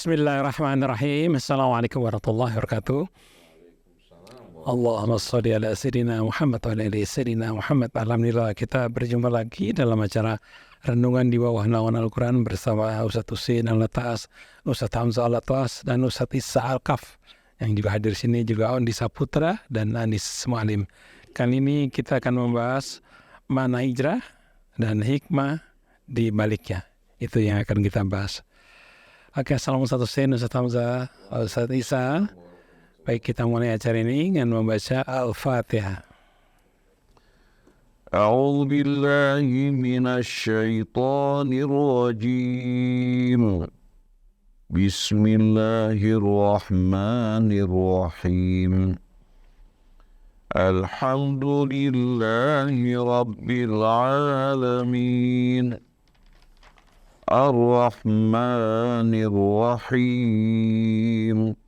Bismillahirrahmanirrahim. Assalamualaikum warahmatullahi wabarakatuh. Allahumma sholli ala sayyidina Muhammad wa ala ali sayyidina Muhammad. Alhamdulillah kita berjumpa lagi dalam acara Renungan di Bawah Naungan Al-Quran bersama Ustadz Husein Al-Latas, Ustadz Hamzah Al-Latas, dan Ustadz Isa Al-Kaf yang juga hadir sini, juga Ondi Saputra dan Anis Mualim. Kali ini kita akan membahas makna hijrah dan hikmah di baliknya. Itu yang akan kita bahas. Oke, assalamualaikum Ustadz Husein, Ustadz Hamzah, Ustadz Isa. Baik, kita mulai acara ini dengan membaca Al-Fatihah. A'udzu billahi minasy syaithanir rajim. Bismillahirrahmanirrahim. Alhamdulillahi rabbil alamin. Ar-Rahmanir Rahim.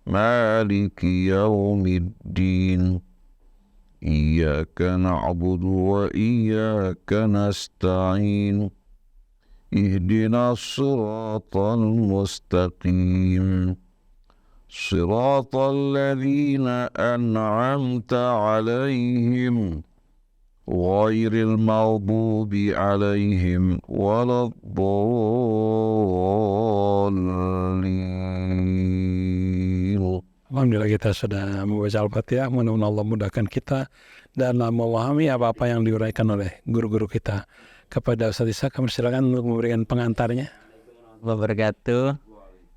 Maliki yaumiddin. Iyyaka na'budu wa iyyaka nasta'in. Ihdinas siratal mustaqim. Siratal ladzina an'amta 'alaihim ghairil maghdubi 'alaihim waladdallin. Alhamdulillah kita sudah membaca Al-Fatihah. Mudah-mudahan Allah mudahkan kita dalam memahami apa-apa yang diuraikan oleh guru-guru kita. Kepada Ustadz Isa, kami silakan untuk memberikan pengantarnya. Wabarakatuh.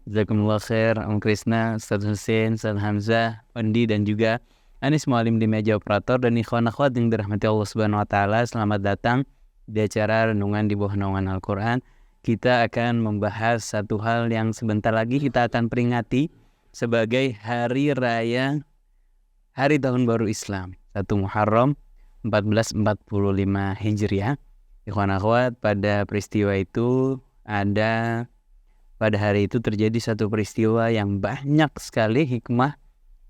Jazakumullah khair, Om Krisna, Ustadz Husein, Ustadz Hamzah, Ondi, dan juga Anis Mualim di meja operator, dan ikhwan akhwat yang dirahmati Allah Subhanahu wa Ta'ala. Selamat datang di acara Renungan di Bawah Naungan Al-Quran. Kita akan membahas satu hal yang sebentar lagi kita akan peringati sebagai hari raya Hari Tahun Baru Islam 1 Muharram 1445 Hijriah. Ikhwan akhwat, pada peristiwa itu pada hari itu terjadi satu peristiwa yang banyak sekali hikmah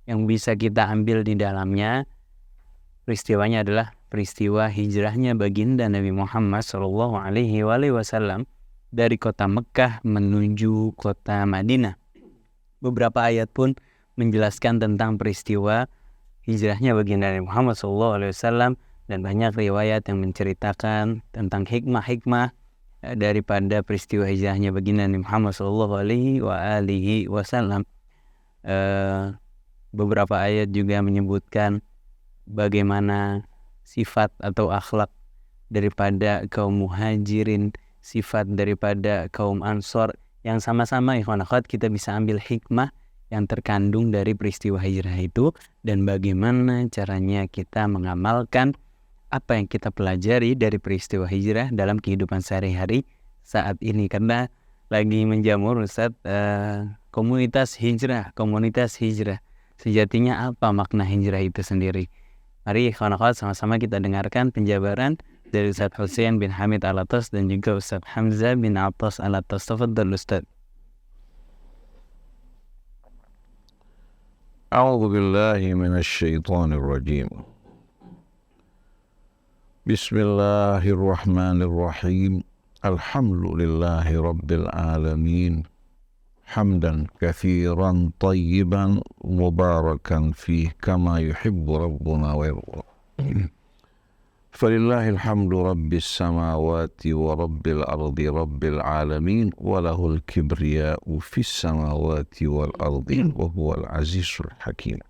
yang bisa kita ambil di dalamnya. Peristiwanya adalah peristiwa hijrahnya baginda Nabi Muhammad SAW dari kota Mekah menuju kota Madinah. Beberapa ayat pun menjelaskan tentang peristiwa hijrahnya baginda Nabi Muhammad SAW, dan banyak riwayat yang menceritakan tentang hikmah-hikmah daripada peristiwa hijrahnya baginda Nabi Muhammad SAW. Beberapa ayat juga menyebutkan bagaimana sifat atau akhlak daripada kaum muhajirin, sifat daripada kaum ansor, yang sama-sama ikhwan akhwat kita bisa ambil hikmah yang terkandung dari peristiwa hijrah itu, dan bagaimana caranya kita mengamalkan apa yang kita pelajari dari peristiwa hijrah dalam kehidupan sehari-hari saat ini. Karena lagi menjamur Ustadz, komunitas hijrah. Sejatinya apa makna hijrah itu sendiri? Mari ikhwan akhwat sama-sama kita dengarkan penjabaran dari Ustadz Husein bin Hamid Al-Latas dan juga Ustadz Hamzah bin Atas Al-Latas. Tafadhal Ustadz. A'udzu billahi minasy syaithanir rajim. Bismillahirrahmanirrahim. Alhamdulillahi rabbil alamin. Hamdan katsiran tayyiban mubarakan fih kama yuhibbu rabbuna wa yarda. Falillahil hamdu rabbis samawati wa rabbil ardi rabbil alamin wa lahul kibriya'u fis samawati wal ardi wa huwal azizul hakim.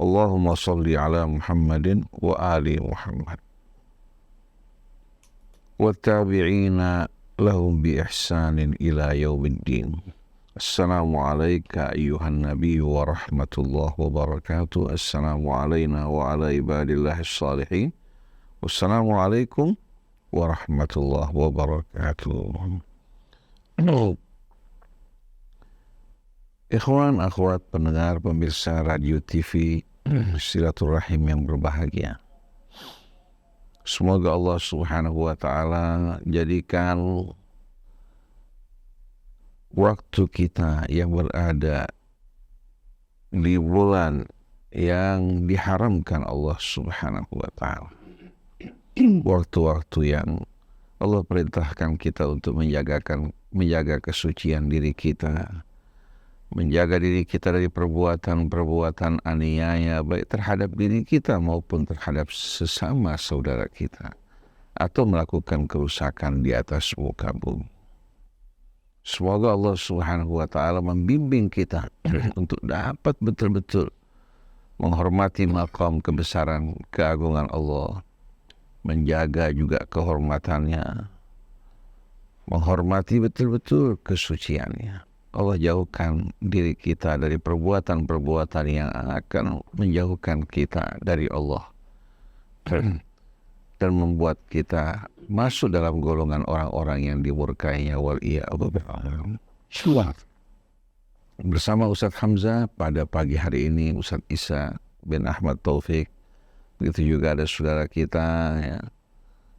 Allahumma shalli ala Muhammadin wa ali Muhammad wa tabi'ina lahum bi ihsanin ila yaumiddin. Assalamu alayka ayyuhan nabiy wa rahmatullahi wa barakatuh. Assalamu alayna wa ala ibadillahis salihin. Wassalamu alaikum warahmatullahi wabarakatuh. Ikhwan akhwat pendengar pemirsa radio TV Silaturahim yang berbahagia. Semoga Allah Subhanahu wa Ta'ala jadikan waktu kita yang berada di bulan yang diharamkan Allah Subhanahu wa Ta'ala, waktu-waktu yang Allah perintahkan kita untuk menjagakan menjaga kesucian diri kita, menjaga diri kita dari perbuatan-perbuatan aniaya baik terhadap diri kita maupun terhadap sesama saudara kita, atau melakukan kerusakan di atas muka bumi. Semoga Allah Subhanahu wa Ta'ala membimbing kita untuk dapat betul-betul menghormati maqam kebesaran keagungan Allah, menjaga juga kehormatannya, menghormati betul-betul kesuciannya. Allah jauhkan diri kita dari perbuatan-perbuatan yang akan menjauhkan kita dari Allah dan membuat kita masuk dalam golongan orang-orang yang dimurkainya wal'iyadzubillah. Bersama Ustadz Hamzah pada pagi hari ini Ustadz Isa bin Ahmad Taufik, begitu juga ada saudara kita ya,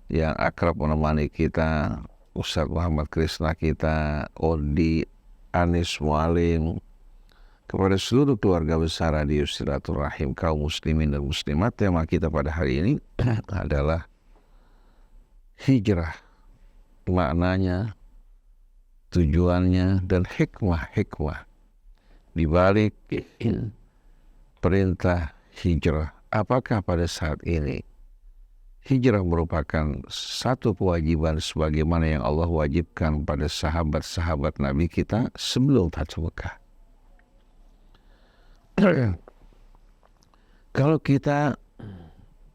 yang akrab menemani kita, Ustadz Muhammad Krisna kita, Odi, Anis Mualim, kepada seluruh keluarga besar Radio Silaturahim kaum muslimin dan muslimat. Tema kita pada hari ini adalah hijrah, maknanya, tujuannya, dan hikmah-hikmah di balik perintah hijrah. Apakah pada saat ini hijrah merupakan satu kewajiban sebagaimana yang Allah wajibkan pada sahabat-sahabat Nabi kita sebelum Fathu Mekah? Kalau kita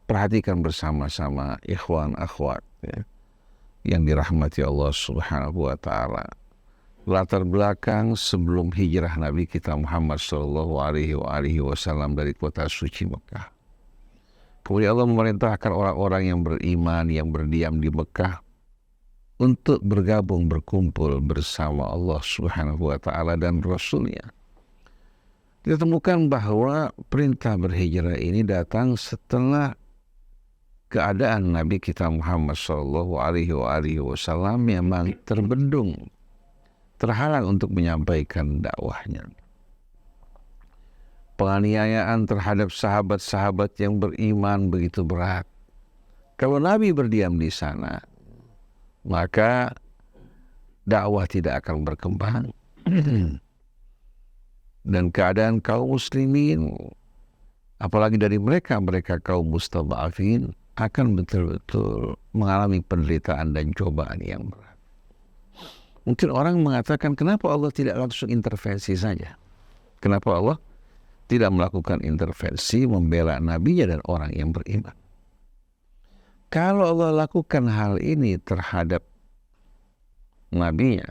perhatikan bersama-sama ikhwan akhwat ya, yang dirahmati Allah Subhanahu wa Ta'ala, latar belakang sebelum hijrah Nabi kita Muhammad sallallahu alaihi wasallam dari kota suci Mekah. Kemudian Allah memerintahkan orang-orang yang beriman, yang berdiam di Mekah untuk bergabung, berkumpul bersama Allah Subhanahu wa Ta'ala dan Rasul-Nya. Kita temukan bahwa perintah berhijrah ini datang setelah keadaan Nabi kita Muhammad sallallahu alaihi wasallam memang terbendung, terhalang untuk menyampaikan dakwahnya. Penganiayaan terhadap sahabat-sahabat yang beriman begitu berat. Kalau Nabi berdiam di sana, maka dakwah tidak akan berkembang. Dan keadaan kaum muslimin, apalagi dari mereka kaum mustadhafin, akan betul-betul mengalami penderitaan dan cobaan yang berat. Mungkin orang mengatakan, kenapa Allah tidak langsung intervensi saja? Kenapa Allah tidak melakukan intervensi membela nabinya dan orang yang beriman? Kalau Allah lakukan hal ini terhadap nabinya,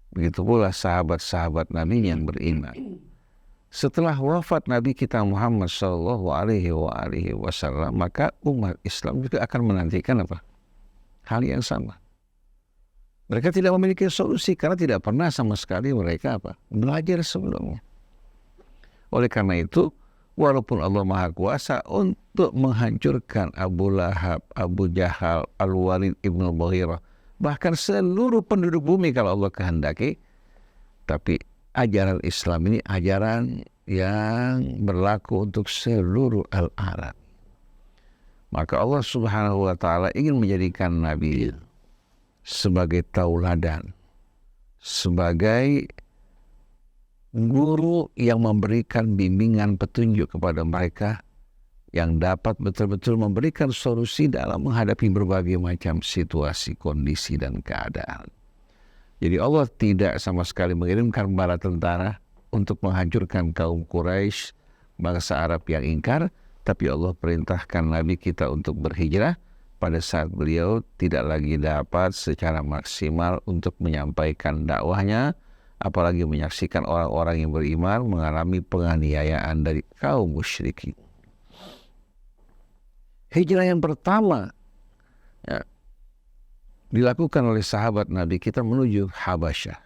begitu pula sahabat-sahabat Nabi yang beriman. Setelah wafat Nabi kita Muhammad sallallahu alaihi wasallam, maka umat Islam juga akan menantikan apa? Hal yang sama. Mereka tidak memiliki solusi karena tidak pernah sama sekali mereka apa? Belajar sebelumnya. Oleh karena itu, walaupun Allah Maha Kuasa untuk menghancurkan Abu Lahab, Abu Jahal, Al-Walid ibn Mughirah, bahkan seluruh penduduk bumi kalau Allah kehendaki, tapi ajaran Islam ini ajaran yang berlaku untuk seluruh al-alam. Maka Allah Subhanahu wa Ta'ala ingin menjadikan Nabi sebagai tauladan, sebagai guru yang memberikan bimbingan petunjuk kepada mereka, yang dapat betul-betul memberikan solusi dalam menghadapi berbagai macam situasi, kondisi, dan keadaan. Jadi Allah tidak sama sekali mengirimkan bala tentara untuk menghancurkan kaum Quraisy, bangsa Arab yang ingkar, tapi Allah perintahkan Nabi kita untuk berhijrah pada saat beliau tidak lagi dapat secara maksimal untuk menyampaikan dakwahnya, apalagi menyaksikan orang-orang yang beriman mengalami penganiayaan dari kaum musyrikin. Hijrah yang pertama ya, dilakukan oleh sahabat Nabi kita menuju Habasyah.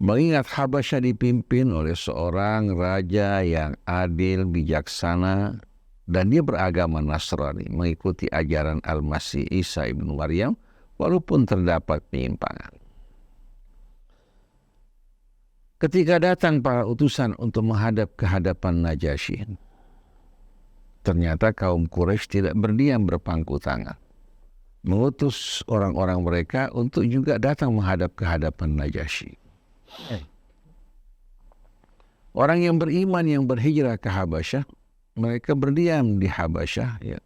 Mengingat Habasyah dipimpin oleh seorang raja yang adil, bijaksana, dan dia beragama Nasrani, mengikuti ajaran Al-Masih Isa ibn Maryam, walaupun terdapat penyimpangan. Ketika datang para utusan untuk menghadap ke hadapan Najasyi, ternyata kaum Quraisy tidak berdiam berpangku tangan. mengutus orang-orang mereka untuk juga datang menghadap ke hadapan Najasyi. Orang yang beriman yang berhijrah ke Habasyah, mereka berdiam di Habasyah ya,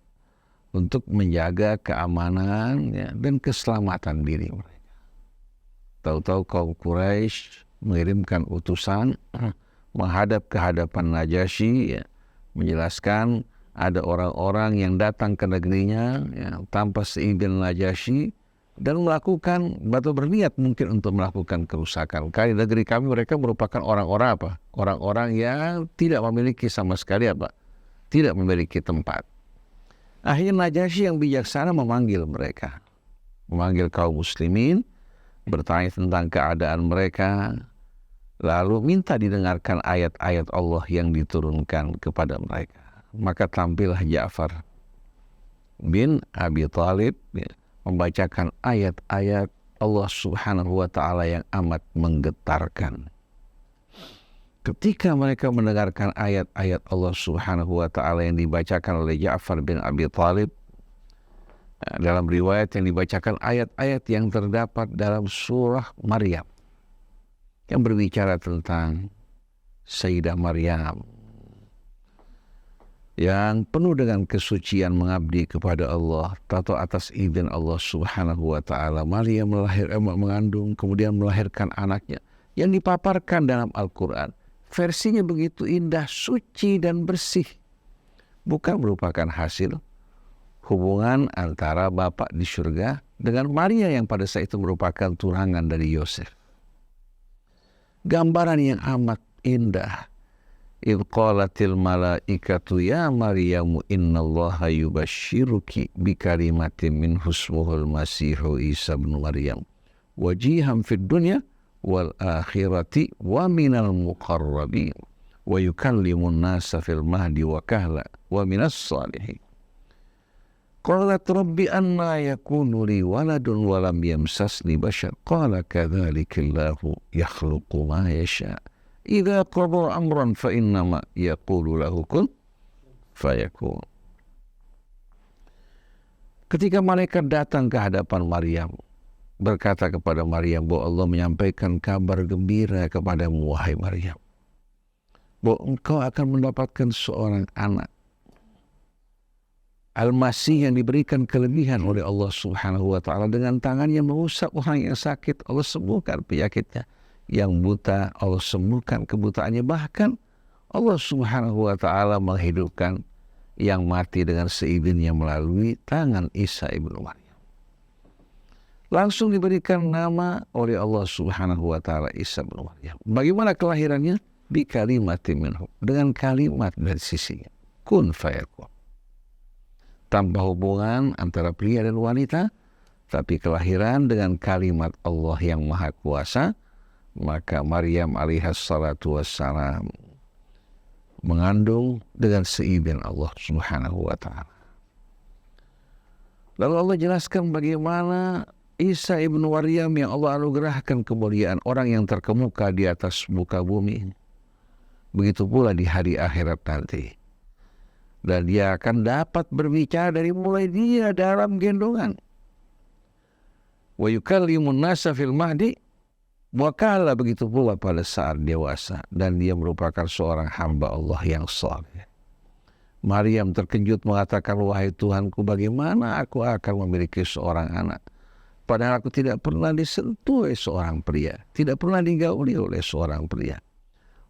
untuk menjaga keamanan ya, dan keselamatan diri mereka. Tahu-tahu kaum Quraisy mengirimkan utusan menghadap ke hadapan Najasyi ya, menjelaskan ada orang-orang yang datang ke negerinya ya, tanpa seizin Najasyi dan melakukan atau berniat mungkin untuk melakukan kerusakan. Karena di negeri kami mereka merupakan orang-orang apa? Orang-orang yang tidak memiliki sama sekali apa? Tidak memiliki tempat. Akhirnya Najasyi yang bijaksana memanggil mereka. Memanggil kaum muslimin, bertanya tentang keadaan mereka, lalu minta didengarkan ayat-ayat Allah yang diturunkan kepada mereka. Maka tampillah Ja'far bin Abi Thalib ya, membacakan ayat-ayat Allah Subhanahu wa Ta'ala yang amat menggetarkan. Ketika mereka mendengarkan ayat-ayat Allah Subhanahu wa Ta'ala yang dibacakan oleh Ja'far bin Abi Thalib, dalam riwayat yang dibacakan ayat-ayat yang terdapat dalam surah Maryam yang berbicara tentang Sayyidah Maryam yang penuh dengan kesucian mengabdi kepada Allah, taat atas izin Allah Subhanahu wa Ta'ala. Maryam mengandung kemudian melahirkan anaknya yang dipaparkan dalam Al-Quran. Versinya begitu indah, suci dan bersih, bukan merupakan hasil hubungan antara Bapa di surga dengan Maria yang pada saat itu merupakan turangan dari Yosef. Gambaran yang amat indah. Idh qalatil malaikatu ya Maryamu innallaha yubashshiruki bikalimatin minhu ismuhul masihu Isa bin Maryam wajihan fid dunya wal akhirati wa minal muqarrabin wa yukallimun nasa fil mahdi wa kahla wa minas salihin. Qalat rabbi anna yakunu li waladun wa lam yamsasni bashar qala kadzalika Allahu yakhluqu ma yasha idza qada amran fa innama yaqulu lahu kun fayakun. Ketika malaikat datang ke hadapan Maryam, berkata kepada Maryam bahwa Allah menyampaikan kabar gembira kepadamu wahai Maryam, bahwa engkau akan mendapatkan seorang anak Al-Masih yang diberikan kelebihan oleh Allah Subhanahu wa Ta'ala. Dengan tangannya mengusap orang yang sakit, Allah sembuhkan penyakitnya. Yang buta, Allah sembuhkan kebutaannya. Bahkan Allah Subhanahu wa Ta'ala menghidupkan yang mati dengan seizinnya melalui tangan Isa ibnu Maryam. Langsung diberikan nama oleh Allah Subhanahu wa Ta'ala Isa ibnu Maryam. Bagaimana kelahirannya? Bi kalimatin minhu, dengan kalimat dari sisinya. Kun fayakun. Tanpa hubungan antara pria dan wanita, tapi kelahiran dengan kalimat Allah yang Maha Kuasa. Maka Maryam alaihas salatu wassalam mengandung dengan seizin Allah Subhanahu wa Ta'ala. Lalu Allah jelaskan bagaimana Isa ibnu Maryam yang Allah anugerahkan kemuliaan, orang yang terkemuka di atas muka bumi. Begitu pula di hari akhirat nanti. Dan dia akan dapat berbicara dari mulai dia dalam gendongan. Wa yukallimun nasa fil mahdi wa kahla, begitu pula pada saat dewasa. Dan dia merupakan seorang hamba Allah yang saleh. Maryam terkejut mengatakan, wahai Tuhanku, bagaimana aku akan memiliki seorang anak? Padahal aku tidak pernah disentuh oleh seorang pria. Tidak pernah digauli oleh seorang pria.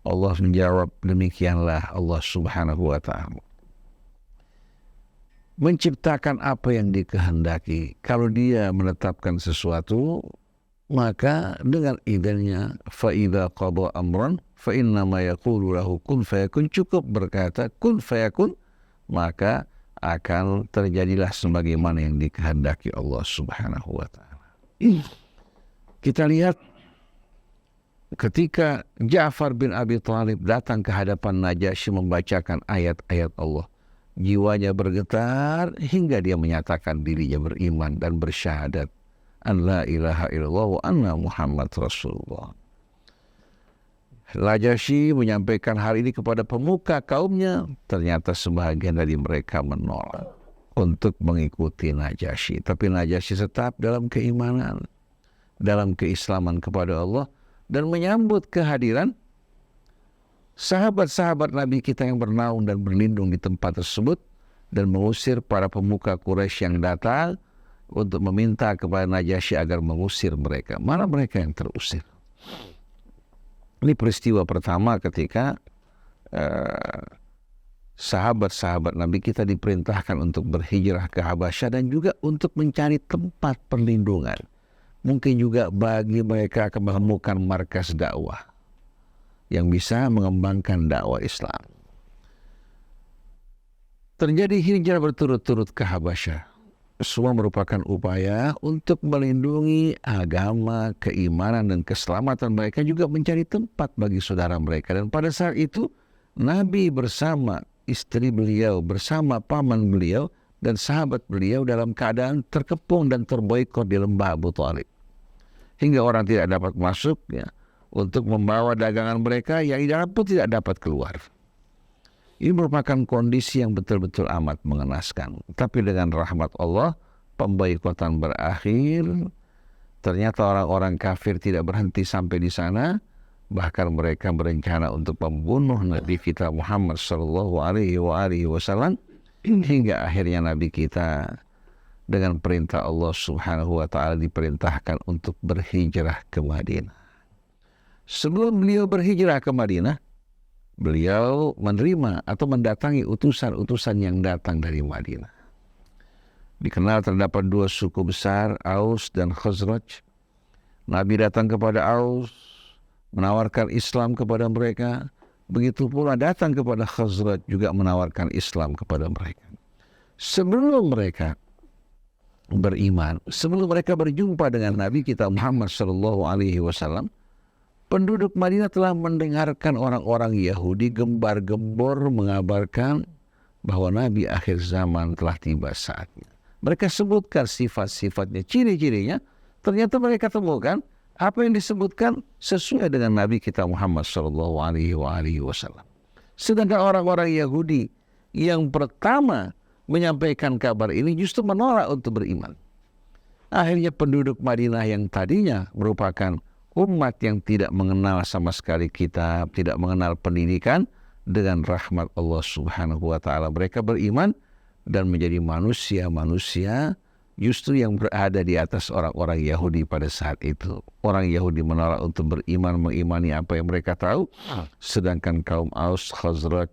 Allah menjawab, demikianlah Allah Subhanahu wa Ta'ala menciptakan apa yang dikehendaki. Kalau dia menetapkan sesuatu, maka dengan idenya, fa idza qada amran fa innama yaqulu lahu kun fayakun, cukup berkata kun fayakun, maka akan terjadilah sebagaimana yang dikehendaki Allah Subhanahu wa Ta'ala. Kita lihat ketika Ja'far bin Abi Thalib datang ke hadapan Najasyi membacakan ayat-ayat Allah, jiwanya bergetar hingga dia menyatakan dirinya beriman dan bersyahadat an la ilaha illallah wa anna Muhammad Rasulullah. Najasyi menyampaikan hal ini kepada pemuka kaumnya, ternyata sebagian dari mereka menolak. untuk mengikuti Najasyi. Tapi Najasyi tetap dalam keimanan, dalam keislaman kepada Allah, dan menyambut kehadiran sahabat-sahabat Nabi kita yang bernaung dan berlindung di tempat tersebut, dan mengusir para pemuka Quraisy yang datang untuk meminta kepada Najasyi agar mengusir mereka. Mana mereka yang terusir? Ini peristiwa pertama ketika sahabat-sahabat Nabi kita diperintahkan untuk berhijrah ke Habasyah dan juga untuk mencari tempat perlindungan. Mungkin juga bagi mereka akan menemukan markas dakwah yang bisa mengembangkan dakwah Islam. Terjadi hijrah berturut-turut ke Habasyah. Semua merupakan upaya untuk melindungi agama, keimanan, dan keselamatan mereka, juga mencari tempat bagi saudara mereka. Dan pada saat itu, Nabi bersama istri beliau, bersama paman beliau, dan sahabat beliau dalam keadaan terkepung dan terboikot di lembah Abu Thalib. Hingga orang tidak dapat masuk ya, untuk membawa dagangan mereka, yang di dalam pun tidak dapat keluar. Ini merupakan kondisi yang betul-betul amat mengenaskan. Tapi dengan rahmat Allah, pemboikotan berakhir. Ternyata orang-orang kafir tidak berhenti sampai di sana. Bahkan mereka berencana untuk membunuh Nabi kita Muhammad sallallahu alaihi wasallam, hingga akhirnya Nabi kita dengan perintah Allah Subhanahu wa taala diperintahkan untuk berhijrah ke Madinah. Sebelum beliau berhijrah ke Madinah, beliau menerima atau mendatangi utusan-utusan yang datang dari Madinah. Dikenal terdapat dua suku besar, Aus dan Khazraj. Nabi datang kepada Aus, menawarkan Islam kepada mereka. Begitu pula datang kepada Khazraj, juga menawarkan Islam kepada mereka. Sebelum mereka beriman, sebelum mereka berjumpa dengan Nabi kita Muhammad sallallahu alaihi wasallam, penduduk Madinah telah mendengarkan orang-orang Yahudi gembar-gembor mengabarkan bahwa Nabi akhir zaman telah tiba saatnya. Mereka sebutkan sifat-sifatnya, ciri-cirinya. Ternyata mereka temukan apa yang disebutkan sesuai dengan Nabi kita Muhammad sallallahu alaihi wasallam. Sedangkan orang-orang Yahudi yang pertama menyampaikan kabar ini justru menolak untuk beriman. Akhirnya penduduk Madinah yang tadinya merupakan umat yang tidak mengenal sama sekali kitab, tidak mengenal pendidikan, dengan rahmat Allah Subhanahu wa taala mereka beriman dan menjadi manusia-manusia justru yang berada di atas orang-orang Yahudi pada saat itu. Orang Yahudi menolak untuk beriman, mengimani apa yang mereka tahu, sedangkan kaum Aus, Khazraj,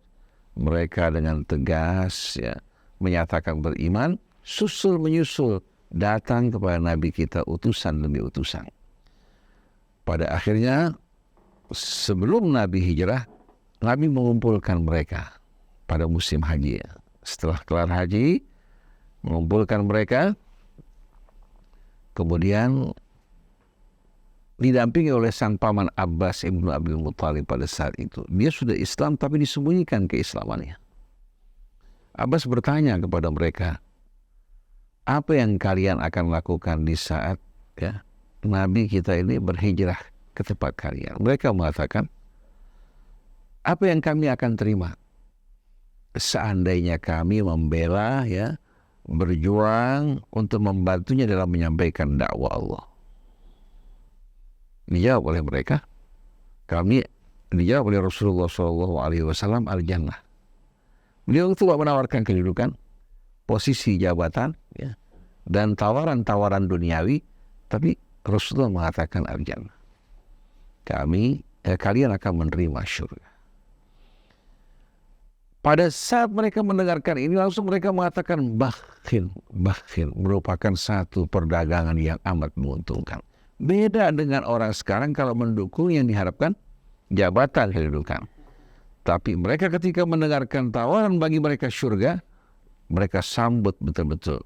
mereka dengan tegas ya menyatakan beriman, susul menyusul datang kepada Nabi kita utusan demi utusan. Pada akhirnya, sebelum Nabi hijrah, Nabi mengumpulkan mereka pada musim haji. Setelah kelar haji, mengumpulkan mereka, kemudian didampingi oleh sang paman Abbas ibnu Abdul Muttalib pada saat itu. Dia sudah Islam tapi disembunyikan keislamannya. Abbas bertanya kepada mereka, apa yang kalian akan lakukan di saat ya Nabi kita ini berhijrah ke tempat kalian? Mereka mengatakan, apa yang kami akan terima seandainya kami membela ya, berjuang untuk membantunya dalam menyampaikan dakwah Allah. Dijawab oleh mereka, dijawab oleh Rasulullah SAW, al-jannah. Beliau itu menawarkan kedudukan, posisi jabatan ya, dan tawaran-tawaran duniawi, tapi Rasulullah mengatakan al-jannah. Kalian akan menerima syurga. Pada saat mereka mendengarkan ini, langsung mereka mengatakan bakhil merupakan satu perdagangan yang amat menguntungkan. Beda dengan orang sekarang kalau mendukung yang diharapkan jabatan, kedudukan. Tapi mereka ketika mendengarkan tawaran bagi mereka syurga, mereka sambut betul-betul.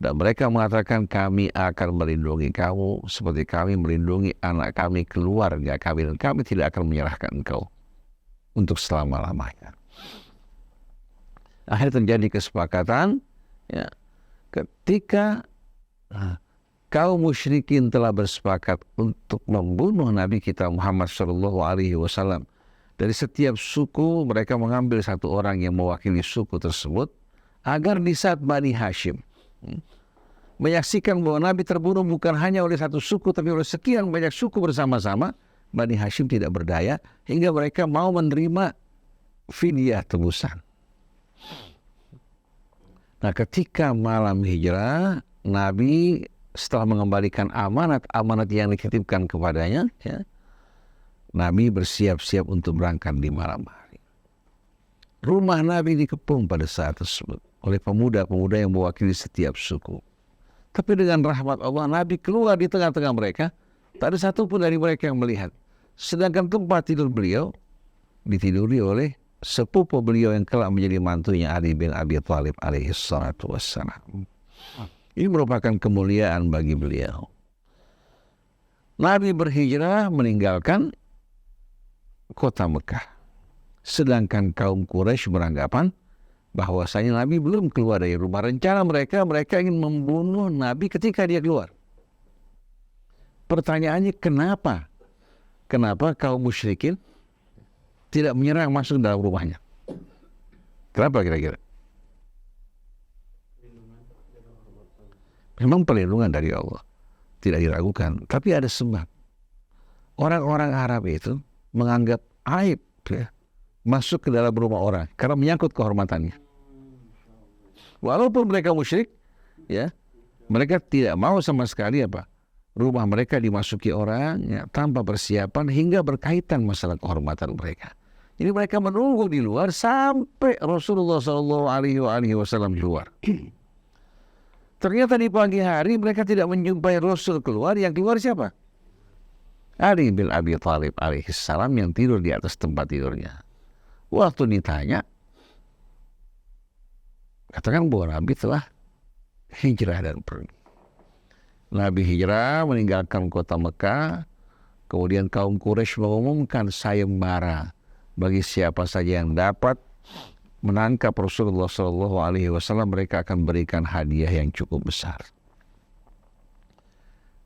Dan mereka mengatakan, kami akan melindungi kamu seperti kami melindungi anak kami, keluarga kami, dan kami tidak akan menyerahkan engkau untuk selama-lamanya. Akhirnya terjadi kesepakatan ya, ketika kaum musyrikin telah bersepakat untuk membunuh Nabi kita Muhammad SAW. Dari setiap suku mereka mengambil satu orang yang mewakili suku tersebut agar di saat Bani Hashim menyaksikan bahwa Nabi terbunuh bukan hanya oleh satu suku tapi oleh sekian banyak suku bersama-sama, Bani Hashim tidak berdaya hingga mereka mau menerima fidyah tebusan. Nah, ketika malam hijrah, Nabi setelah mengembalikan amanat yang dititipkan kepadanya, ya, Nabi bersiap-siap untuk berangkat di malam hari. Rumah Nabi dikepung pada saat tersebut oleh pemuda-pemuda yang mewakili setiap suku. Tapi dengan rahmat Allah, Nabi keluar di tengah-tengah mereka, tak ada satupun dari mereka yang melihat. Sedangkan tempat tidur beliau ditiduri oleh sepupu beliau yang kelak menjadi mantunya Ali bin Abi Thalib alaihi salatu wassalam. Ini merupakan kemuliaan bagi beliau. Nabi berhijrah meninggalkan kota Mekah. Sedangkan kaum Quraisy beranggapan bahwasanya Nabi belum keluar dari rumah. Rencana mereka ingin membunuh Nabi ketika dia keluar. Pertanyaannya kenapa? Kenapa kaum musyrikin tidak menyerang masuk dalam rumahnya? Kenapa kira-kira? Memang perlindungan dari Allah, tidak diragukan. Tapi ada sebab. Orang-orang Arab itu menganggap aib, ya, masuk ke dalam rumah orang karena menyangkut kehormatannya. Walaupun mereka musyrik, ya, mereka tidak mau sama sekali rumah mereka dimasuki orang, ya, tanpa persiapan hingga berkaitan masalah kehormatan mereka. Jadi mereka menunggu di luar sampai Rasulullah SAW keluar. Ternyata di pagi hari mereka tidak menjumpai Rasul keluar. Yang keluar siapa? Ali bin Abi Thalib alaihissalam yang tidur di atas tempat tidurnya. Waktu ditanya, katakan bahwa Nabi telah hijrah dan pergi. Nabi hijrah meninggalkan kota Mekah. Kemudian kaum Quraisy mengumumkan sayembara bagi siapa saja yang dapat menangkap Rasulullah SAW, mereka akan berikan hadiah yang cukup besar.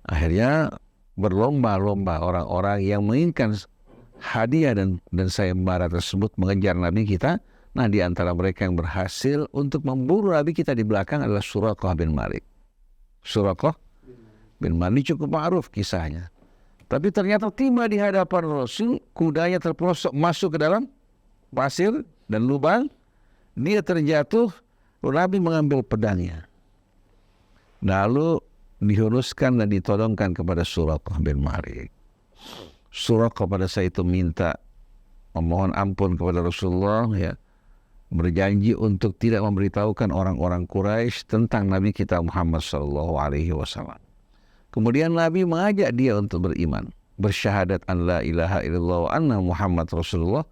Akhirnya berlomba-lomba orang-orang yang menginginkan hadiah dan sayembara tersebut mengejar Nabi kita. Nah, di antara mereka yang berhasil untuk memburu Nabi kita di belakang adalah Suraqah bin Malik. Suraqah bin Malik cukup ma'ruf kisahnya. Tapi ternyata tiba di hadapan Rasul, kudanya terperosok masuk ke dalam pasir dan lubang. Dia terjatuh, Nabi mengambil pedangnya. Lalu dihunuskan dan ditodongkan kepada Suraqah bin Malik. Suraqah pada saat itu minta memohon ampun kepada Rasulullah, ya, berjanji untuk tidak memberitahukan orang-orang Quraisy tentang Nabi kita Muhammad SAW. Kemudian Nabi mengajak dia untuk beriman, bersyahadat an la ilaha illallah wa anna Muhammad Rasulullah.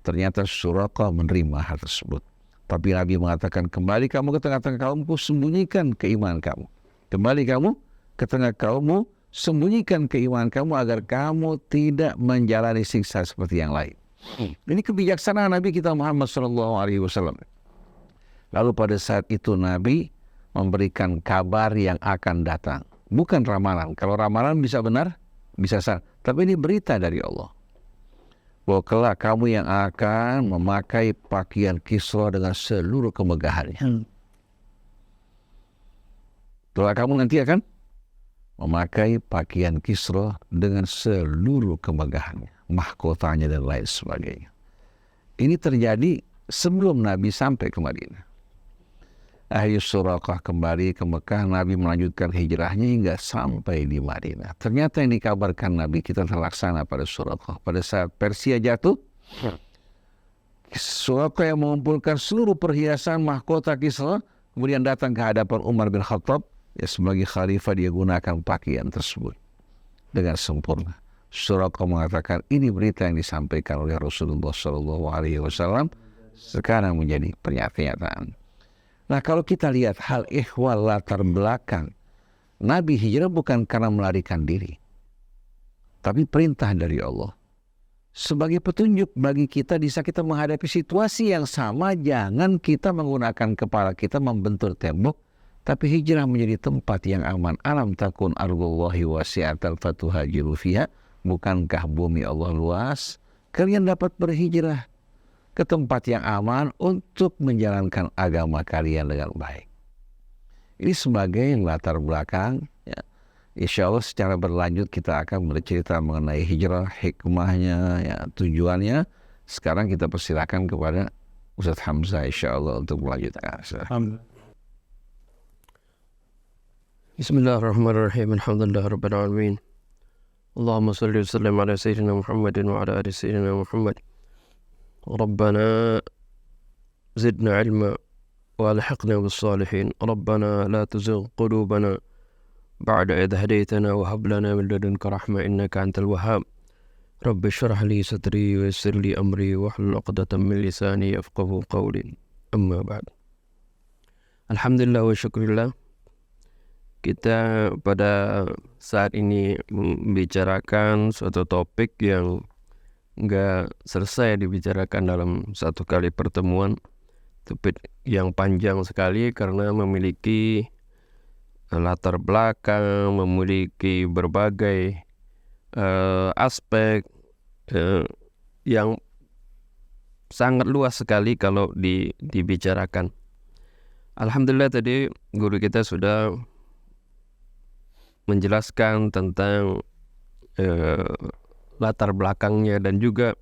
Ternyata Suraqah menerima hal tersebut. Tapi Nabi mengatakan, kembali kamu ke tengah-tengah kaumku, sembunyikan keimanan kamu. Kembali kamu ke tengah kaummu, sembunyikan keimanan kamu agar kamu tidak menjalani siksa seperti yang lain. Ini kebijaksanaan Nabi kita Muhammad SAW. Lalu pada saat itu Nabi memberikan kabar yang akan datang. Bukan ramalan. Kalau ramalan bisa benar, bisa salah. Tapi ini berita dari Allah. Bahwa kelak kamu yang akan memakai pakaian Kisra dengan seluruh kemegahannya. Kelak kamu nanti akan memakai pakaian Kisra dengan seluruh kemegahannya, mahkotanya dan lain sebagainya. Ini terjadi sebelum Nabi sampai ke Madinah. Akhirnya Suraqah kembali ke Mekah. Nabi melanjutkan hijrahnya hingga sampai di Madinah. Ternyata yang dikabarkan Nabi kita terlaksana pada Suraqah. Pada saat Persia jatuh, Suraqah yang mengumpulkan seluruh perhiasan mahkota Kisra kemudian datang ke hadapan Umar bin Khattab, ya, sebagai khalifah. Dia gunakan pakaian tersebut dengan sempurna. Suraqah mengatakan, ini berita yang disampaikan oleh Rasulullah SAW sekarang menjadi pernyataan. Nah, kalau kita lihat hal ihwal latar belakang, Nabi hijrah bukan karena melarikan diri, tapi perintah dari Allah. Sebagai petunjuk bagi kita di saat kita menghadapi situasi yang sama, jangan kita menggunakan kepala kita membentur tembok, tapi hijrah menjadi tempat yang aman. Alam takun ardullahi wasi'atan fatuhajiru fiha. Bukankah bumi Allah luas? Kalian dapat berhijrah ke tempat yang aman untuk menjalankan agama kalian dengan baik. Ini sebagai latar belakang, ya. Insya Allah secara berlanjut kita akan bercerita mengenai hijrah, hikmahnya, ya, tujuannya. Sekarang kita persilakan kepada Ustaz Hamzah insya Allah untuk melanjutkan. Bismillahirrahmanirrahim. Alhamdulillahirabbil alamin. Allahumma shalli wa sallim ala sayyidina Muhammadin wa ala ali sayyidina Muhammad. Rabbana zidna ilma wa alhiqna bis salihin. Rabbana la tuzigh qulubana ba'da idh hadaytana wa hab lana min ladunka rahmah innaka antal wahhab. Rabbi shrah li sadri wa yassir li amri wahlul 'uqdatam min lisani yafqahu qawli. Amma ba'd. Alhamdulillah wa syukurillah. Kita pada saat ini membicarakan suatu topik yang enggak selesai dibicarakan dalam satu kali pertemuan. Topik yang panjang sekali karena memiliki latar belakang, memiliki berbagai aspek yang sangat luas sekali kalau dibicarakan. Alhamdulillah tadi guru kita sudah menjelaskan tentang latar belakangnya dan juga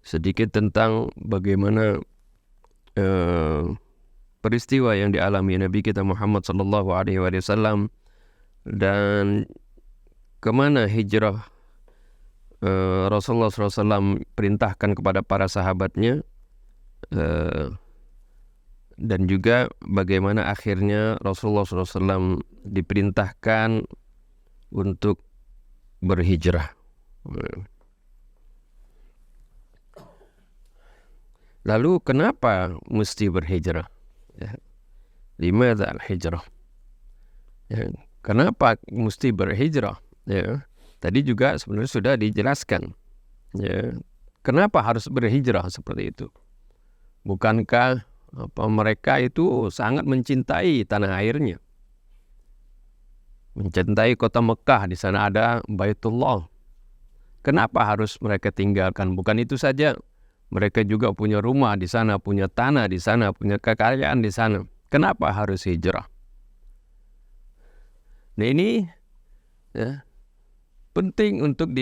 sedikit tentang bagaimana peristiwa yang dialami Nabi kita Muhammad sallallahu alaihi wasallam dan kemana hijrah Rasulullah SAW perintahkan kepada para sahabatnya, dan juga bagaimana akhirnya Rasulullah SAW diperintahkan untuk berhijrah. Lalu kenapa mesti berhijrah? Ya. Limadha al-hijrah? Ya. Kenapa mesti berhijrah? Ya. Tadi juga sebenarnya sudah dijelaskan. Ya. Kenapa harus berhijrah seperti itu? Bukankah mereka itu sangat mencintai tanah airnya? Mencintai kota Mekah, di sana ada Baitullah. Kenapa harus mereka tinggalkan? Bukan itu saja, mereka juga punya rumah di sana, punya tanah di sana, punya kekayaan di sana. Kenapa harus hijrah? Nah ini ya, penting untuk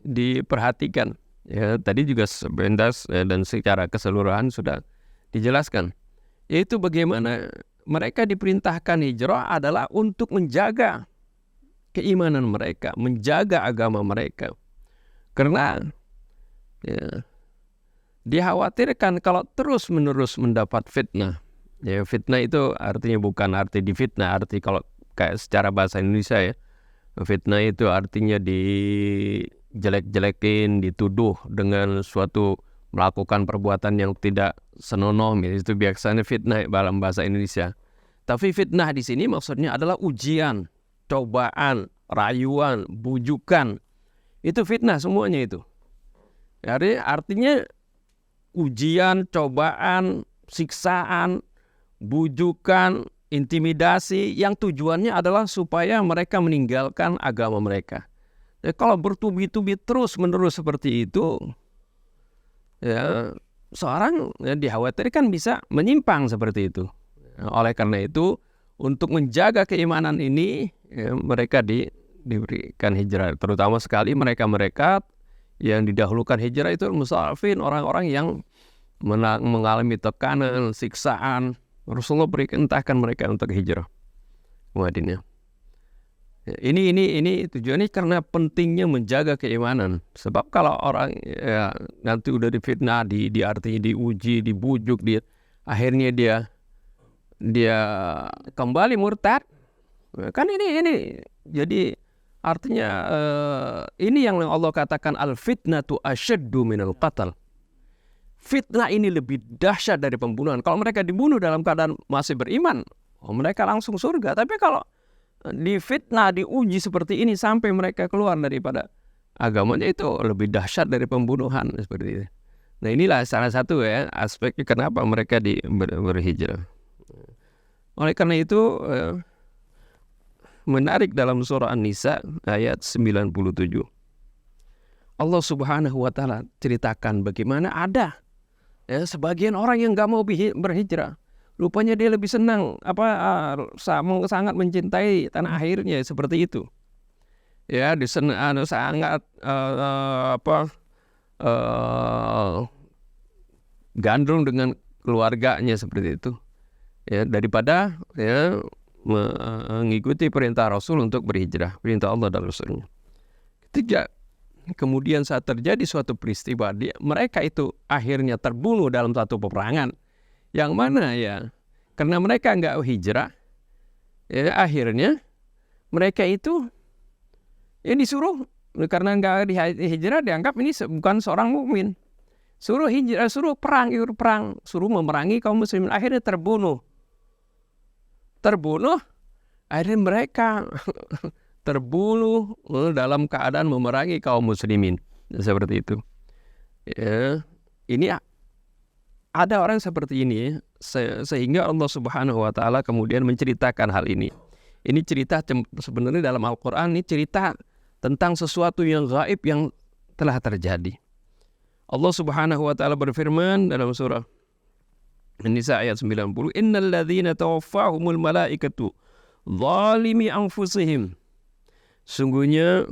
diperhatikan. Ya, tadi juga sebentar dan secara keseluruhan sudah dijelaskan. Yaitu bagaimana mereka diperintahkan hijrah adalah untuk menjaga keimanan mereka, menjaga agama mereka. Karena ya, dikhawatirkan kalau terus-menerus mendapat fitnah. Ya, fitnah itu artinya bukan arti difitnah, arti kalau kayak secara bahasa Indonesia ya. Fitnah itu artinya dijelek-jelekin, dituduh dengan suatu melakukan perbuatan yang tidak senonoh. Itu biasanya fitnah dalam bahasa Indonesia. Tapi fitnah di sini maksudnya adalah ujian, cobaan, rayuan, bujukan. Itu fitnah semuanya itu. Jadi artinya ujian, cobaan, siksaan, bujukan, intimidasi yang tujuannya adalah supaya mereka meninggalkan agama mereka. Ya, kalau bertubi-tubi terus-menerus seperti itu, ya, seorang ya, dikhawatirkan bisa menyimpang seperti itu. Oleh karena itu, untuk menjaga keimanan ini, ya, mereka diberikan hijrah. Terutama sekali mereka-mereka yang didahulukan hijrah itu musafin, orang-orang yang mengalami tekanan, siksaan. Rasulullah perintahkan mereka untuk hijrah ke Madinah. Ini tujuannya karena pentingnya menjaga keimanan. Sebab kalau orang ya, nanti udah difitnah, artinya diuji, dibujuk, akhirnya dia kembali murtad. Kan ini jadi artinya ini yang Allah katakan al-fitnatu asyaddu minal qatl. Fitnah ini lebih dahsyat dari pembunuhan. Kalau mereka dibunuh dalam keadaan masih beriman, mereka langsung surga. Tapi kalau difitnah, diuji seperti ini sampai mereka keluar daripada agamanya, itu lebih dahsyat dari pembunuhan seperti itu. Nah inilah salah satu ya aspeknya kenapa mereka berhijrah. Oleh karena itu menarik dalam surah An-Nisa ayat 97. Allah Subhanahu wa taala ceritakan bagaimana ada Ya, sebagian orang yang nggak mau berhijrah, rupanya dia lebih senang sangat mencintai tanah airnya seperti itu. Ya, sangat gandrung dengan keluarganya seperti itu. Ya, daripada ya mengikuti perintah Rasul untuk berhijrah, perintah Allah dan Rasulnya. Ketika kemudian saat terjadi suatu peristiwa, mereka itu akhirnya terbunuh dalam satu peperangan, yang mana ya karena mereka nggak hijrah, ya akhirnya mereka itu ya disuruh, karena nggak hijrah dianggap ini bukan seorang mukmin, suruh hijrah, suruh perang, suruh memerangi kaum muslimin, akhirnya terbunuh. Akhirnya mereka terbunuh dalam keadaan memerangi kaum muslimin, seperti itu. Ya, ini ada orang seperti ini, sehingga Allah Subhanahu wa Ta'ala kemudian menceritakan hal ini. Ini cerita sebenarnya dalam Al-Quran, ini cerita tentang sesuatu yang gaib yang telah terjadi. Allah Subhanahu wa Ta'ala berfirman dalam surah An-Nisa ayat 90, innal ladzina tawaffahumul malaikatu zalimi anfusihim, sungguhnya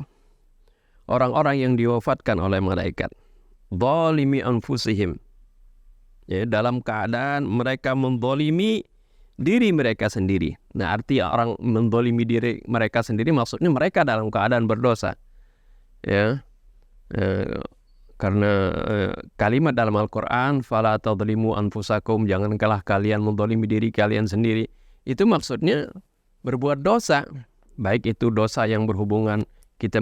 orang-orang yang diwafatkan oleh malaikat zalimi anfusihim, ya, dalam keadaan mereka menzalimi diri mereka sendiri. Nah, arti orang menzalimi diri mereka sendiri maksudnya mereka dalam keadaan berdosa, ya. Karena kalimat dalam Al-Quran fala tadzlimu anfusakum, janganlah kalian menzalimi diri kalian sendiri, itu maksudnya berbuat dosa, baik itu dosa yang berhubungan kita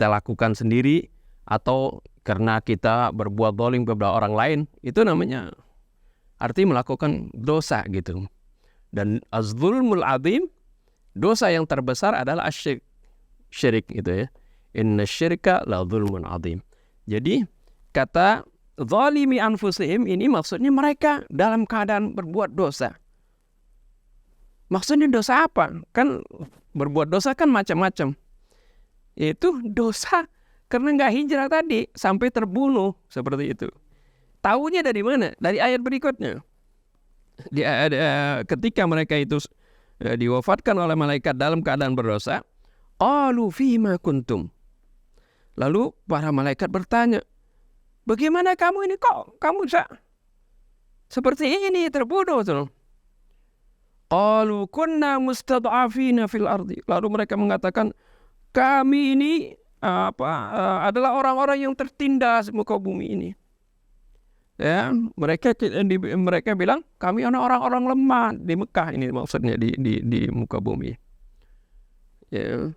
lakukan sendiri atau karena kita berbuat zalim kepada orang lain, itu namanya arti melakukan dosa gitu. Dan az-zulmul adzim, dosa yang terbesar adalah syirik gitu ya. Inna syirka la zulmun adzim. Jadi kata zalimi anfusihim ini maksudnya mereka dalam keadaan berbuat dosa. Maksudnya dosa apa? Kan berbuat dosa kan macam-macam. Itu dosa karena nggak hijrah tadi sampai terbunuh seperti itu. Taunya dari mana? Dari ayat berikutnya. Ketika mereka itu diwafatkan oleh malaikat dalam keadaan berdosa, qalu fima kuntum. Lalu para malaikat bertanya, bagaimana kamu ini, kok kamu seperti ini terbunuh? Qalu kunna mustad'afina fil ardi. Lalu mereka mengatakan, kami ini adalah orang-orang yang tertindas di muka bumi ini. Ya, mereka bilang kami orang-orang lemah di Mekah, ini maksudnya di muka bumi. Ya.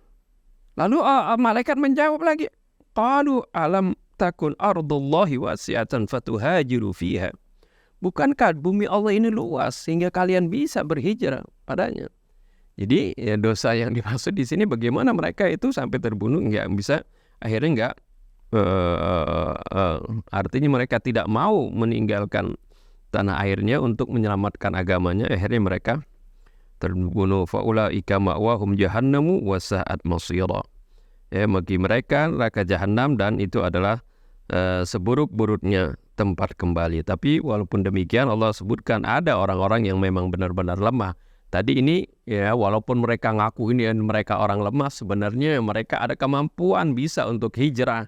Lalu malaikat menjawab lagi, qalu alam takun ardullahi wasi'atan fatuhajiru fiha. Bukankah bumi Allah ini luas sehingga kalian bisa berhijrah padanya? Jadi ya, dosa yang dimaksud di sini bagaimana mereka itu sampai terbunuh, akhirnya artinya mereka tidak mau meninggalkan tanah airnya untuk menyelamatkan agamanya, akhirnya mereka terbunuh. Faulaika ma'wahum jahannamu wa sa'at masira. Ya, bagi mereka neraka jahanam dan itu adalah seburuk-buruknya tempat kembali. Tapi walaupun demikian Allah sebutkan ada orang-orang yang memang benar-benar lemah. Tadi ini ya walaupun mereka ngaku ini mereka orang lemah, sebenarnya mereka ada kemampuan bisa untuk hijrah.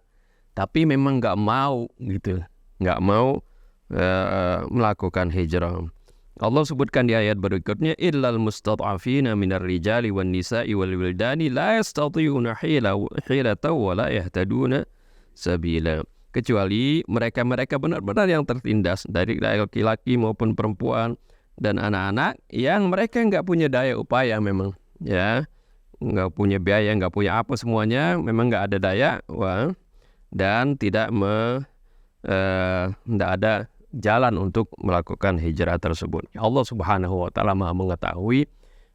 Tapi memang nggak mau gitu, nggak mau melakukan hijrah. Allah sebutkan di ayat berikutnya, illal mustad'afina minar rijali wan nisa'i wal wildani la yastati'una hilatan wa la yahtaduna sabila. Kecuali mereka benar-benar yang tertindas dari laki-laki maupun perempuan dan anak-anak yang mereka nggak punya daya upaya, memang ya nggak punya biaya, nggak punya apa, semuanya memang nggak ada daya, dan tidak ada jalan untuk melakukan hijrah tersebut. Allah Subhanahu wa Ta'ala Maha mengetahui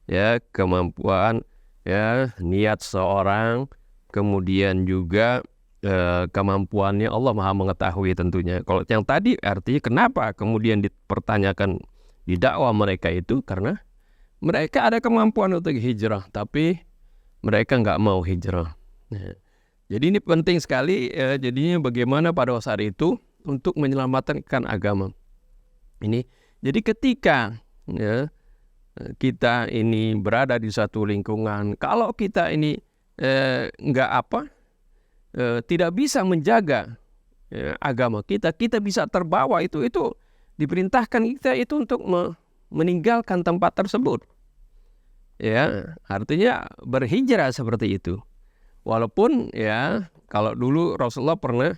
ya kemampuan, ya niat seorang, kemudian juga kemampuannya Allah Maha mengetahui tentunya. Kalau yang tadi artinya kenapa kemudian dipertanyakan di dakwah mereka itu, karena mereka ada kemampuan untuk hijrah tapi mereka nggak mau hijrah. Jadi ini penting sekali, jadinya bagaimana pada saat itu untuk menyelamatkan agama. Ini jadi ketika ya, kita ini berada di satu lingkungan, kalau kita ini tidak bisa menjaga agama kita, kita bisa terbawa itu diperintahkan kita itu untuk meninggalkan tempat tersebut. Ya, artinya berhijrah seperti itu. Walaupun ya kalau dulu Rasulullah pernah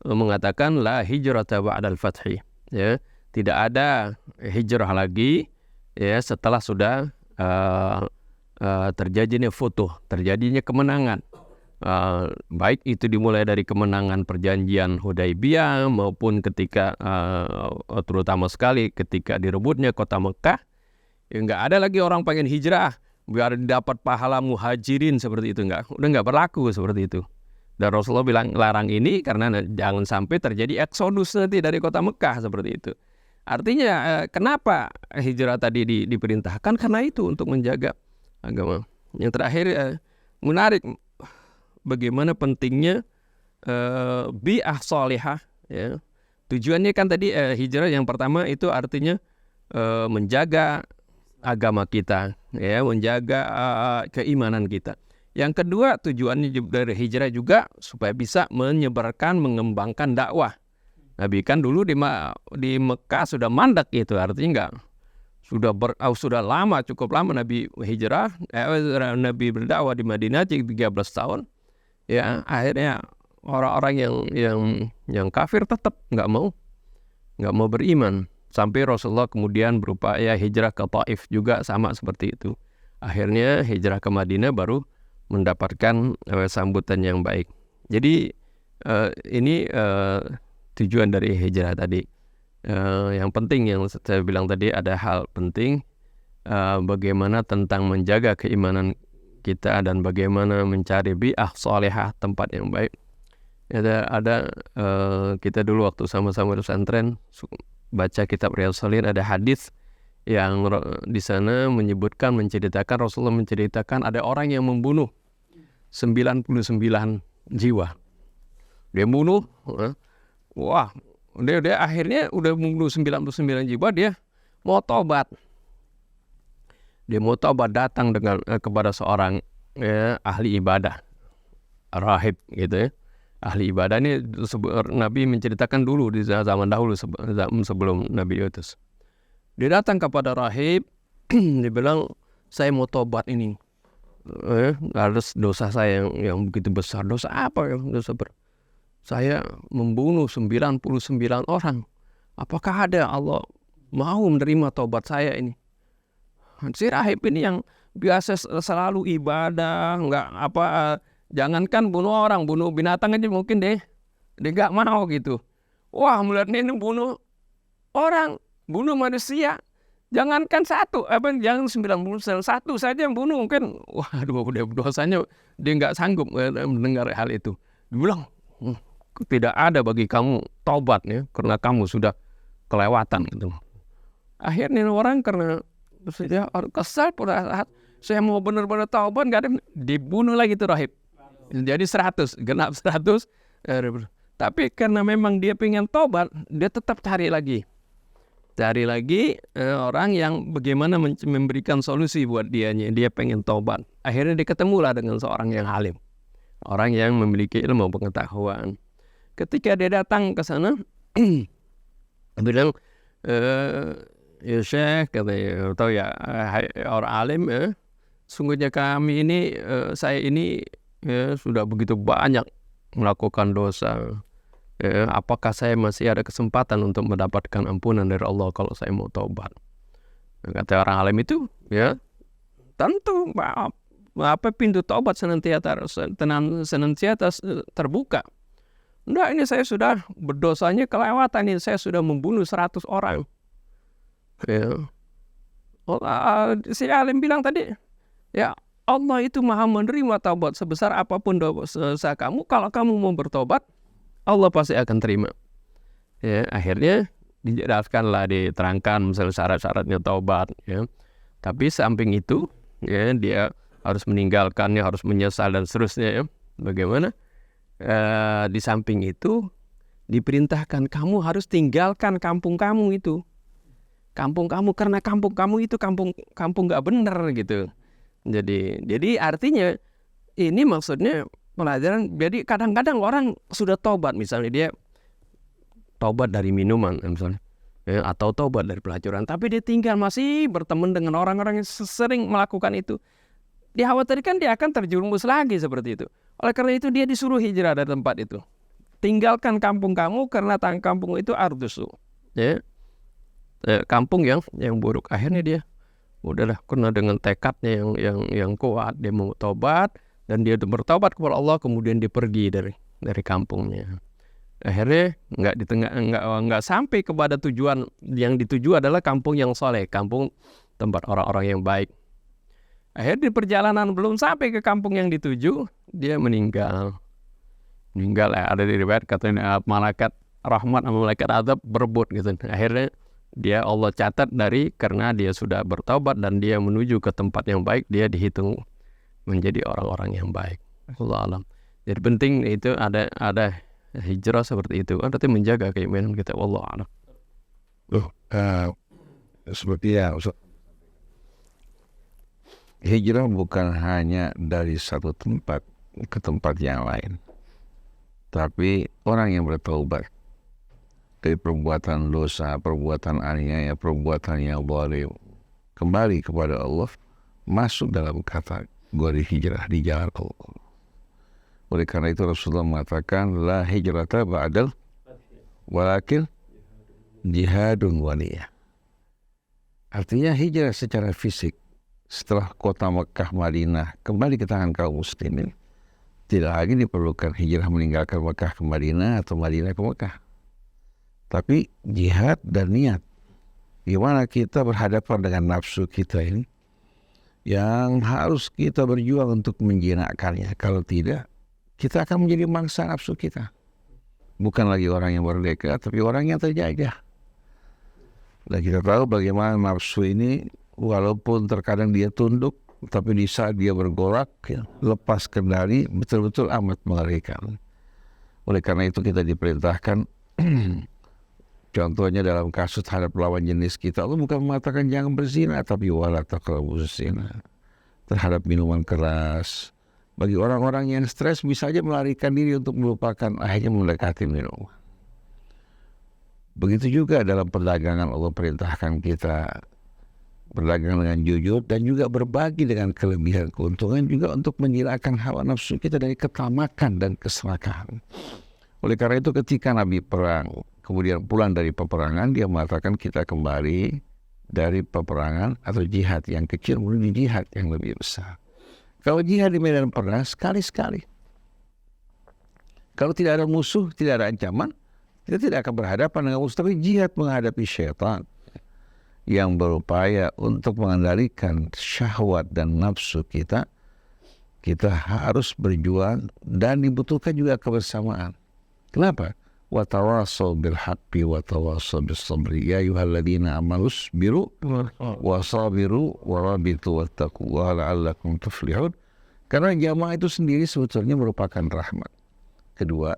mengatakan la hijrata ba'dal fathi, ya, tidak ada hijrah lagi ya setelah sudah terjadinya futuh, terjadinya kemenangan. Baik itu dimulai dari kemenangan perjanjian Hudaibiyah maupun ketika terutama sekali ketika direbutnya kota Mekah, ya nggak ada lagi orang pengen hijrah biar dapat pahala muhajirin seperti itu, udah nggak berlaku seperti itu. Dan Rasulullah bilang larang ini karena jangan sampai terjadi eksodus nanti dari kota Mekah seperti itu. Artinya kenapa hijrah tadi diperintahkan? Karena itu untuk menjaga agama. Yang terakhir menarik bagaimana pentingnya bi'ah sholihah, ya. Tujuannya kan tadi hijrah yang pertama itu artinya menjaga agama kita, ya, menjaga keimanan kita. Yang kedua tujuannya dari hijrah juga supaya bisa menyebarkan, mengembangkan dakwah. Nabi kan dulu di Mekah sudah mandak itu, artinya sudah lama, cukup lama Nabi hijrah, Nabi berdakwah di Madinah 13 tahun. Ya, akhirnya orang-orang yang kafir tetap nggak mau beriman. Sampai Rasulullah kemudian berupaya hijrah ke Taif juga sama seperti itu. Akhirnya hijrah ke Madinah baru mendapatkan sambutan yang baik. Jadi ini tujuan dari hijrah tadi. Yang penting yang saya bilang tadi ada hal penting bagaimana tentang menjaga keimanan kita dan bagaimana mencari bi'ah sholihah, tempat yang baik. Ada kita dulu waktu sama-sama di pesantren baca kitab Riyadhus Shalihin, ada hadis yang di sana menceritakan Rasulullah menceritakan ada orang yang membunuh 99 jiwa. Dia bunuh, dia akhirnya udah membunuh 99 jiwa, dia mau tobat. Dia mau tobat, datang kepada seorang ahli ibadah, rahib gitu ya. Ahli ibadah ini Nabi menceritakan dulu di zaman dahulu sebelum Nabi diutus. Dia datang kepada rahib, dia bilang, saya mau tobat ini. Harus dosa saya yang begitu besar. Dosa apa yang dosa saya membunuh 99 orang. Apakah ada Allah mau menerima tobat saya ini? Si rahib ini yang biasa selalu ibadah, jangankan bunuh orang, bunuh binatang aja mungkin dia nggak mau gitu. Wah, melihat ini bunuh orang, bunuh manusia, jangankan jangan 91 saja yang bunuh mungkin, udah dosanya dia nggak sanggup mendengar hal itu. Dia bilang, tidak ada bagi kamu taubat ya, karena kamu sudah kelewatan gitu. Akhirnya orang karena dia kesal pada saat saya mau benar-benar taubat, nggak ada, dibunuh lagi tuh rahib. Jadi 100, genap 100. Tapi karena memang dia pengen tobat, dia tetap cari lagi orang yang bagaimana memberikan solusi buat dia pengen tobat. Akhirnya dia ketemulah dengan seorang yang alim, orang yang memiliki ilmu pengetahuan. Ketika dia datang ke sana, bilang, ya Syekh, katanya, atau ya orang alim, sungguhnya kami ini, saya ini sudah begitu banyak melakukan dosa. Apakah saya masih ada kesempatan untuk mendapatkan ampunan dari Allah kalau saya mau taubat? Kata orang alim itu, ya tentu pintu taubat senantiasa terbuka. Enggak, ini saya sudah berdosanya kelewatan, ini saya sudah membunuh 100 orang. Ya. Si alim bilang tadi, ya Allah itu maha menerima taubat sebesar apapun dosa kamu. Kalau kamu mau bertobat, Allah pasti akan terima. Ya, akhirnya dijelaskanlah, diterangkan misalnya syarat-syaratnya taubat. Ya. Tapi samping itu, ya, dia harus meninggalkannya, harus menyesal dan seterusnya. Ya. Bagaimana? Di samping itu diperintahkan kamu harus tinggalkan kampung kamu itu. kampung kamu, karena kampung kamu itu kampung nggak bener gitu. Jadi artinya ini maksudnya pelajaran. Jadi kadang-kadang orang sudah tobat, misalnya dia tobat dari minuman misalnya, atau tobat dari pelacuran, tapi dia tinggal masih berteman dengan orang-orang yang sering melakukan itu. Dikhawatirkan dia akan terjerumus lagi seperti itu. Oleh karena itu dia disuruh hijrah dari tempat itu. Tinggalkan kampung kamu karena kampung itu ardusu, ya, kampung yang buruk. Akhirnya dia udahlah, karena dengan tekadnya yang kuat dia mau tobat, dan dia bertobat kepada Allah, kemudian dia pergi dari kampungnya. Akhirnya nggak sampai kepada tujuan. Yang dituju adalah kampung yang soleh, kampung tempat orang-orang yang baik. Akhirnya di perjalanan belum sampai ke kampung yang dituju, dia meninggal. Ada di riwayat katanya malaikat rahmat sama malaikat azab berebut gitu. Akhirnya dia Allah catat karena dia sudah bertobat dan dia menuju ke tempat yang baik, dia dihitung menjadi orang-orang yang baik. Allah alam. Jadi penting itu ada hijrah seperti itu, artinya menjaga keimanan kita. Allah alam. Seperti ya, hijrah bukan hanya dari satu tempat ke tempat yang lain, tapi orang yang bertaubat dari perbuatan dosa, perbuatan aniaya, perbuatan yang zalim, kembali kepada Allah, masuk dalam kategori hijrah di jalan Allah. Oleh karena itu Rasulullah mengatakan, la hijrata ba'dal walakin jihadun waliyah. Artinya hijrah secara fisik setelah kota Mekah Madinah kembali ke tangan kaum muslimin, tidak lagi diperlukan hijrah meninggalkan Mekah ke Madinah atau Madinah ke Mekah, tapi jihad dan niat, di mana kita berhadapan dengan nafsu kita ini yang harus kita berjuang untuk menjinakkannya. Kalau tidak, kita akan menjadi mangsa nafsu kita. Bukan lagi orang yang merdeka, tapi orang yang terjajah. Dan kita tahu bagaimana nafsu ini, walaupun terkadang dia tunduk, tapi di saat dia bergorak, lepas kendali, betul-betul amat mengerikan. Oleh karena itu kita diperintahkan, contohnya dalam kasus terhadap lawan jenis kita, Allah bukan mengatakan jangan berzina, tapi wala taqrabuz zina. Terhadap minuman keras, bagi orang-orang yang stres bisa saja melarikan diri untuk melupakan, akhirnya mendekati minuman. Begitu juga dalam perdagangan, Allah perintahkan kita berdagang dengan jujur dan juga berbagi dengan kelebihan keuntungan, juga untuk menghilangkan hawa nafsu kita dari ketamakan dan keserakahan. Oleh karena itu ketika Nabi perang, kemudian pulang dari peperangan, dia mengatakan kita kembali dari peperangan atau jihad yang kecil menuju jihad yang lebih besar. Kalau jihad di medan perang sekali-sekali, kalau tidak ada musuh, tidak ada ancaman, kita tidak akan berhadapan dengan musuh. Tapi jihad menghadapi syaitan yang berupaya untuk mengendalikan syahwat dan nafsu kita, kita harus berjuang dan dibutuhkan juga kebersamaan. Kenapa? Wa tawasaw bil haqqi wa tawasaw bis sabri ya ayyuhalladzina amanu sabiru wa sabiru wa rabitu wattaqullaha la'allakum tuflihun. Karena jamaah itu sendiri sebetulnya merupakan rahmat. Kedua,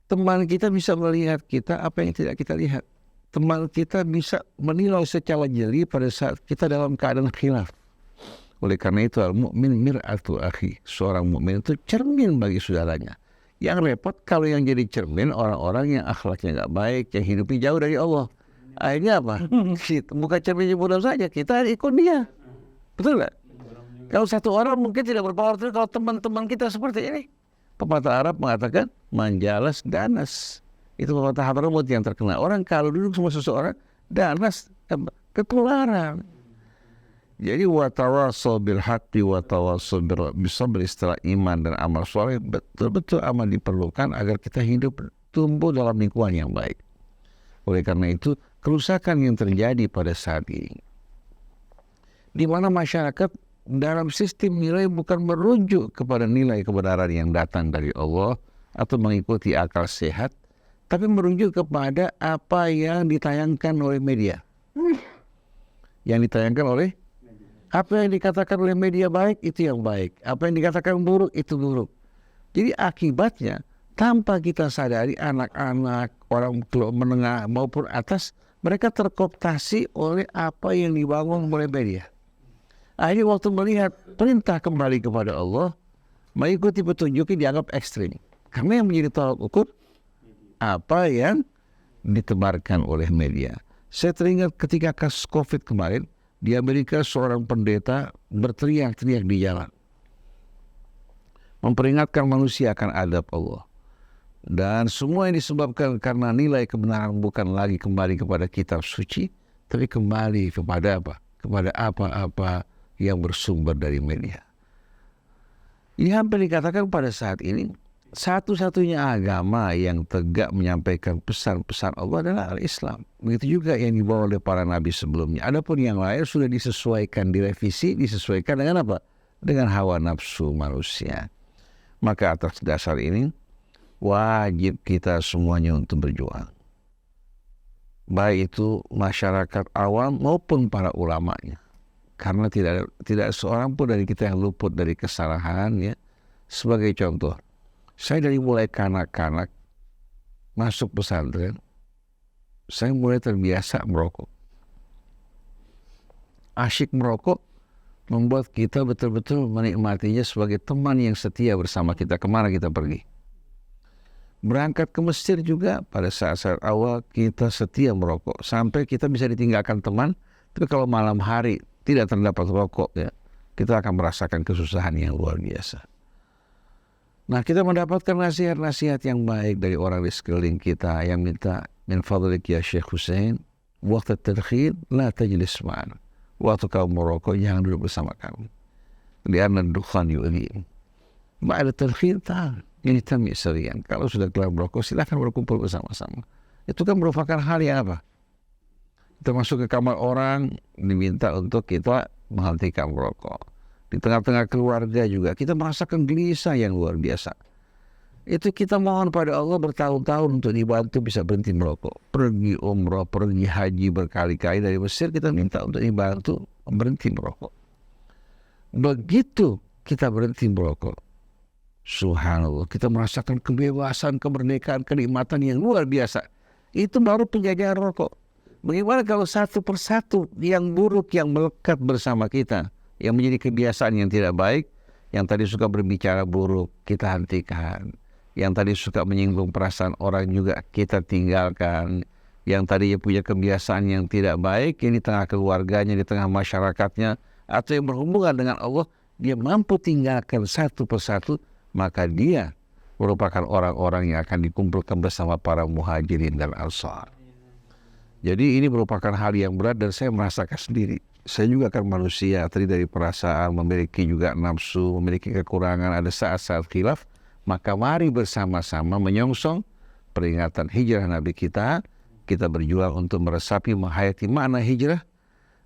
teman kita bisa melihat kita apa yang tidak kita lihat. Teman kita bisa menilai secara jeli pada saat kita dalam keadaan khilaf. Oleh karena itu al-mu'min mir'atu akhi, seorang mukmin itu cermin bagi saudaranya. Yang repot kalau yang jadi cermin orang-orang yang akhlaknya nggak baik, yang hidupnya jauh dari Allah. Akhirnya apa? Bukan cermin bodoh saja, kita ikut dia. Betul nggak? Kalau satu orang mungkin tidak berpengaruh, kalau teman-teman kita seperti ini. Pepatah Arab mengatakan manjalas danas. Itu pepatah Hadramut yang terkenal. Orang kalau duduk sama seseorang, danas, ketularan. Jadi watawasaw bil haqqi watawasaw bis sabri, istilah iman dan amal soleh betul-betul amat diperlukan agar kita hidup tumbuh dalam lingkungan yang baik. Oleh karena itu kerusakan yang terjadi pada saat ini, di mana masyarakat dalam sistem nilai bukan merujuk kepada nilai kebenaran yang datang dari Allah atau mengikuti akal sehat, tapi merujuk kepada apa yang ditayangkan oleh media. Yang ditayangkan oleh apa yang dikatakan oleh media baik, itu yang baik. Apa yang dikatakan buruk, itu buruk. Jadi akibatnya, tanpa kita sadari, anak-anak, orang menengah maupun atas, Mereka terkooptasi oleh apa yang dibangun oleh media. Akhirnya waktu melihat perintah kembali kepada Allah, mengikuti petunjuk yang dianggap ekstrim. Karena yang menjadi tolak ukur apa yang ditebarkan oleh media. Saya teringat ketika kasus COVID kemarin, di Amerika seorang pendeta berteriak-teriak di jalan, memperingatkan manusia akan adab Allah. Dan semua yang disebabkan karena nilai kebenaran bukan lagi kembali kepada kitab suci, tapi kembali kepada apa? Kepada apa-apa yang bersumber dari media. Ini hampir dikatakan pada saat ini, satu-satunya agama yang tegak menyampaikan pesan-pesan Allah adalah Al-Islam. Begitu juga yang dibawa oleh para nabi sebelumnya. Adapun yang lain sudah disesuaikan, direvisi, disesuaikan dengan apa? Dengan hawa nafsu manusia. Maka atas dasar ini, wajib kita semuanya untuk berjuang. Baik itu masyarakat awam maupun para ulamanya. Karena tidak seorang pun dari kita yang luput dari kesalahan ya. Sebagai contoh, saya dari mulai kanak-kanak masuk pesantren, saya mulai terbiasa merokok. Asyik merokok membuat kita betul-betul menikmatinya sebagai teman yang setia bersama kita kemana kita pergi. Berangkat ke Mesir juga pada saat-saat awal kita setia merokok. Sampai kita bisa ditinggalkan teman, tapi kalau malam hari tidak terdapat rokok ya, kita akan merasakan kesusahan yang luar biasa. Nah, kita mendapatkan nasihat-nasihat yang baik dari orang di sekeliling kita yang minta, min fadlik ya Syekh Hussein, waktu tadkhil la tajlis ma'ana. Waktu kau merokok jangan duduk bersama kami. Lianna dukhan yu'li. Ba'da tadkhil ta'al. Ini tami serian. Kalau sudah kelar merokok, silakan berkumpul bersama-sama. Itu kan merupakan hal yang apa? Kita masuk ke kamar orang, diminta untuk kita menghentikan merokok. Di tengah-tengah keluarga juga, kita merasakan gelisah yang luar biasa. Itu kita mohon pada Allah bertahun-tahun untuk dibantu bisa berhenti merokok. Pergi umrah, pergi haji berkali-kali dari Mesir, kita minta untuk dibantu berhenti merokok. Begitu kita berhenti merokok, subhanallah, kita merasakan kebebasan, kemerdekaan, kenikmatan yang luar biasa. Itu baru penjajahan rokok. Bagaimana kalau satu persatu yang buruk yang melekat bersama kita, yang menjadi kebiasaan yang tidak baik, yang tadi suka berbicara buruk, kita hentikan. Yang tadi suka menyinggung perasaan orang juga kita tinggalkan. Yang tadi punya kebiasaan yang tidak baik, yang di tengah keluarganya, di tengah masyarakatnya, atau yang berhubungan dengan Allah, dia mampu tinggalkan satu persatu, maka dia merupakan orang-orang yang akan dikumpulkan bersama para muhajirin dan ansar. Jadi ini merupakan hal yang berat dan saya merasakan sendiri. Saya juga kan manusia, tadi dari perasaan, memiliki juga nafsu, memiliki kekurangan, ada saat-saat khilaf. Maka mari bersama-sama menyongsong peringatan hijrah Nabi kita. Kita berjuang untuk meresapi, menghayati makna hijrah.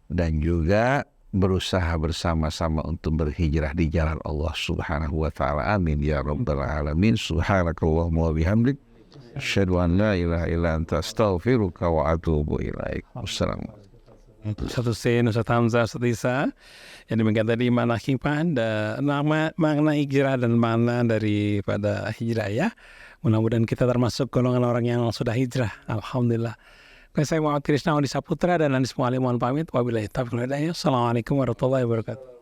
Dan juga berusaha bersama-sama untuk berhijrah di jalan Allah subhanahu wa ta'ala. Amin ya rabbal alamin. Subhanakallahumma wa bihamdik. Asyhadu an la ilaha illa anta astaghfiruka wa atubu ilaik. Wassalamualaikum. Ustaz Hussein, Ustaz Hamzah, Ustaz Isa yang demikian tadi makna hikmah dan makna hijrah dan makna daripada hijrah ya. Mudah-mudahan kita termasuk golongan orang yang sudah hijrah. Alhamdulillah. Saya Muhammad Krishna Odi Saputra dan Anis Mualim mohon pamit. Wabillahi taufiq wal hidayah. Assalamualaikum warahmatullahi wabarakatuh.